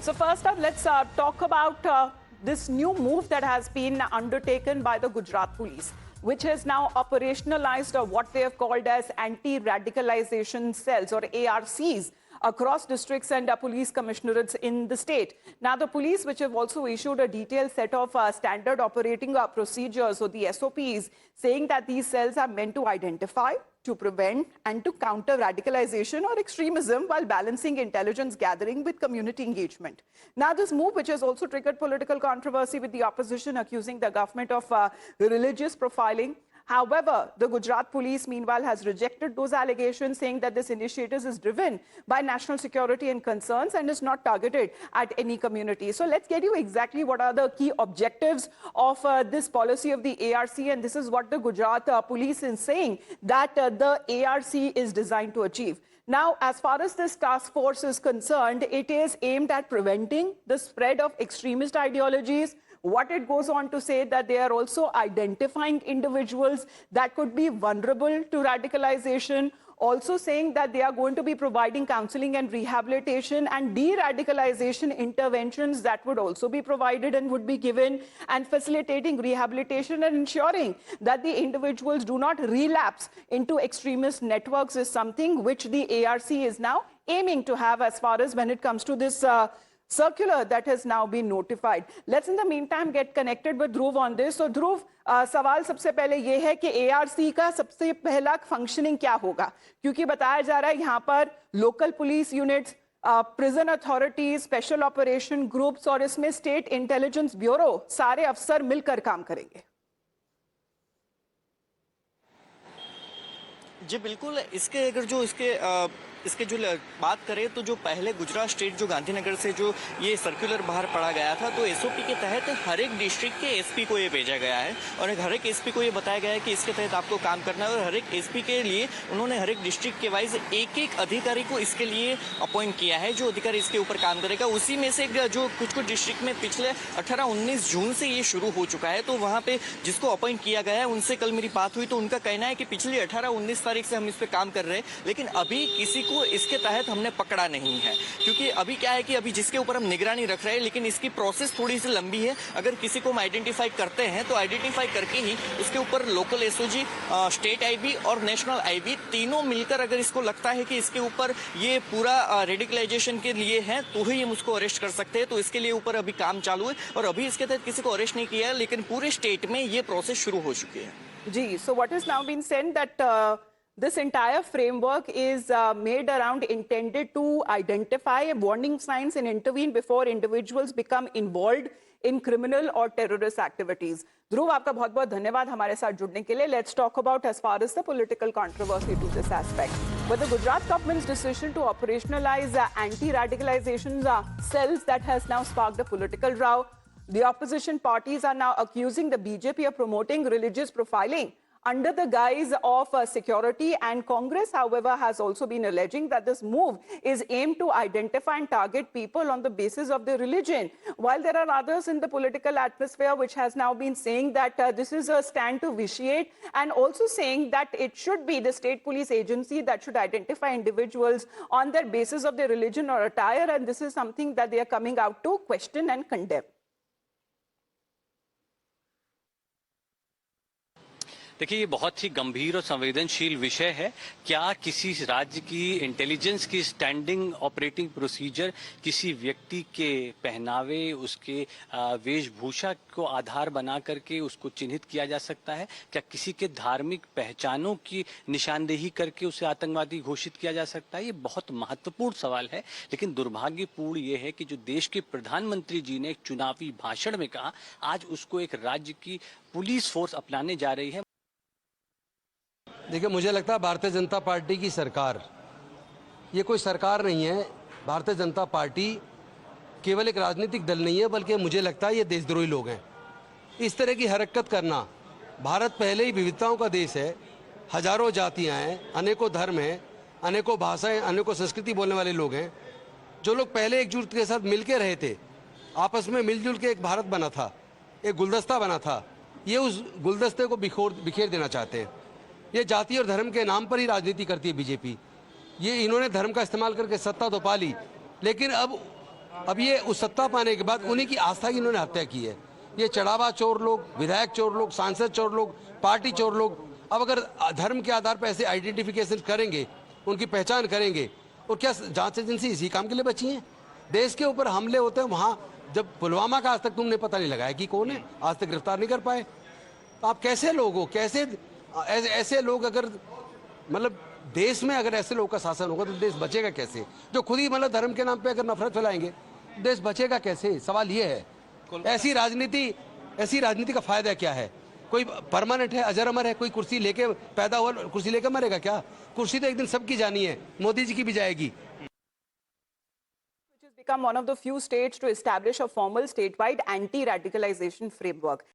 So first up, let's talk about this new move that has been undertaken by the Gujarat police, which has now operationalized what they have called as anti-radicalization cells or ARCs across districts and police commissionerates in the state. Now, the police, which have also issued a detailed set of standard operating procedures, or the SOPs, saying that these cells are meant to identify, to prevent and to counter radicalization or extremism while balancing intelligence gathering with community engagement. Now, this move, which has also triggered political controversy with the opposition accusing the government of religious profiling. However, the Gujarat police, meanwhile, has rejected those allegations, saying that this initiative is driven by national security and concerns and is not targeted at any community. So let's get you exactly what are the key objectives of this policy of the ARC. And this is what the Gujarat police is saying that the ARC is designed to achieve. Now, as far as this task force is concerned, it is aimed at preventing the spread of extremist ideologies. What it goes on to say that they are also identifying individuals that could be vulnerable to radicalization, also saying that they are going to be providing counseling and rehabilitation and de-radicalization interventions that would also be provided and would be given, and facilitating rehabilitation and ensuring that the individuals do not relapse into extremist networks is something which the ARC is now aiming to have as far as when it comes to this circular that has now been notified. Let's in the meantime get connected with Dhruv on this. So Dhruv, सवाल सबसे पहले ये है कि ARC का सबसे पहला functioning क्या होगा, क्योंकि बताया जा रहा है यहाँ पर local police units, prison authorities, special operation groups और इसमें स्टेट इंटेलिजेंस ब्यूरो सारे अफसर मिलकर काम करेंगे। जी बिल्कुल, इसके अगर जो इसके जो बात करें तो जो पहले गुजरात स्टेट जो गांधीनगर से जो ये सर्कुलर बाहर पड़ा गया था, तो एसओपी के तहत हर एक डिस्ट्रिक्ट के एसपी को ये भेजा गया है और हर एक एसपी को ये बताया गया है कि इसके तहत आपको काम करना है। और हर एक एसपी के लिए उन्होंने हर एक डिस्ट्रिक्ट के वाइज एक एक अधिकारी को इसके लिए अपॉइंट किया है, जो अधिकारी इसके ऊपर काम करेगा। उसी में से जो कुछ डिस्ट्रिक्ट में पिछले 18-19 जून से ये शुरू हो चुका है, तो वहाँ पे जिसको अपॉइंट किया गया है उनसे कल मेरी बात हुई तो उनका कहना है कि पिछली 18-19 तारीख से हम इस पर काम कर रहे हैं, लेकिन अभी किसी को इसके तहत हमने पकड़ा नहीं है। क्योंकि अभी क्या है कि अभी जिसके ऊपर हम निगरानी रख रहे हैं, लेकिन इसकी प्रोसेस थोड़ी सी लंबी है। अगर किसी को हम आइडेंटिफाई करते हैं तो आइडेंटिफाई करके ही उसके ऊपर लोकल एसओजी, स्टेट आईबी और नेशनल आईबी तीनों मिलकर अगर इसको लगता है कि इसके ऊपर ये पूरा रेडिकलाइजेशन के लिए है तो ही हम उसको अरेस्ट कर सकते हैं। तो इसके लिए ऊपर अभी काम चालू है और अभी इसके तहत किसी को अरेस्ट नहीं किया है, लेकिन पूरे स्टेट में ये प्रोसेस शुरू हो चुकी है। जी, so what is now been said that this entire framework is made around intended to identify warning signs and intervene before individuals become involved in criminal or terrorist activities. ध्रुव, आपका बहुत बहुत धन्यवाद हमारे साथ जुड़ने के लिए. Let's talk about as far as the political controversy to this aspect. But the Gujarat government's decision to operationalize anti-radicalization cells that has now sparked a political row. The opposition parties are now accusing the BJP of promoting religious profiling under the guise of security, and Congress, however, has also been alleging that this move is aimed to identify and target people on the basis of their religion, while there are others in the political atmosphere which has now been saying that this is a stand to vitiate, and also saying that it should be the state police agency that should identify individuals on their basis of their religion or attire, and this is something that they are coming out to question and condemn. देखिए, ये बहुत ही गंभीर और संवेदनशील विषय है। क्या किसी राज्य की इंटेलिजेंस की स्टैंडिंग ऑपरेटिंग प्रोसीजर किसी व्यक्ति के पहनावे, उसके वेशभूषा को आधार बना करके उसको चिन्हित किया जा सकता है? क्या किसी के धार्मिक पहचानों की निशानदेही करके उसे आतंकवादी घोषित किया जा सकता है? ये बहुत महत्वपूर्ण सवाल है, लेकिन दुर्भाग्यपूर्ण ये है कि जो देश के प्रधानमंत्री जी ने एक चुनावी भाषण में कहा, आज उसको एक राज्य की पुलिस फोर्स अपनाने जा रही है। देखिए, मुझे लगता है भारतीय जनता पार्टी की सरकार, ये कोई सरकार नहीं है। भारतीय जनता पार्टी केवल एक राजनीतिक दल नहीं है, बल्कि मुझे लगता है ये देशद्रोही लोग हैं। इस तरह की हरकत करना, भारत पहले ही विविधताओं का देश है, हजारों जातियां हैं, अनेकों धर्म हैं, अनेकों भाषाएं, अनेकों संस्कृति बोलने वाले लोग हैं। जो लोग पहले एकजुट के साथ मिल के रहे थे, आपस में मिलजुल के एक भारत बना था, एक गुलदस्ता बना था, ये उस गुलदस्ते को बिखेर देना चाहते हैं। ये जाति और धर्म के नाम पर ही राजनीति करती है बीजेपी। ये इन्होंने धर्म का इस्तेमाल करके सत्ता तो पा ली, लेकिन अब अब ये उस सत्ता पाने के बाद उन्हीं की आस्था की इन्होंने हत्या की है। ये चढ़ावा चोर लोग, विधायक चोर लोग, सांसद चोर लोग, पार्टी चोर लोग अब अगर धर्म के आधार पर ऐसे आइडेंटिफिकेशन करेंगे, उनकी पहचान करेंगे, और क्या जांच एजेंसी इसी काम के लिए बची है? देश के ऊपर हमले होते हैं, वहां जब पुलवामा का आज तक तुमने पता नहीं लगाया कि कौन है, आज तक गिरफ्तार नहीं कर पाए। तो आप कैसे लोग हो? कैसे ऐसे लोग अगर मतलब देश में अगर ऐसे लोगों का शासन होगा तो देश बचेगा कैसे? जो खुद ही मतलब धर्म के नाम पे अगर नफरत फैलाएंगे देश बचेगा कैसे? सवाल ये है। ऐसी राजनीति का फायदा क्या है? कोई परमानेंट है, अजर अमर है? कोई कुर्सी लेके पैदा हुआ कुर्सी लेके मरेगा क्या? कुर्सी तो एक दिन सबकी जानी है, मोदी जी की भी जाएगी। Which has become one of the few states to establish a formal statewide anti-radicalization framework.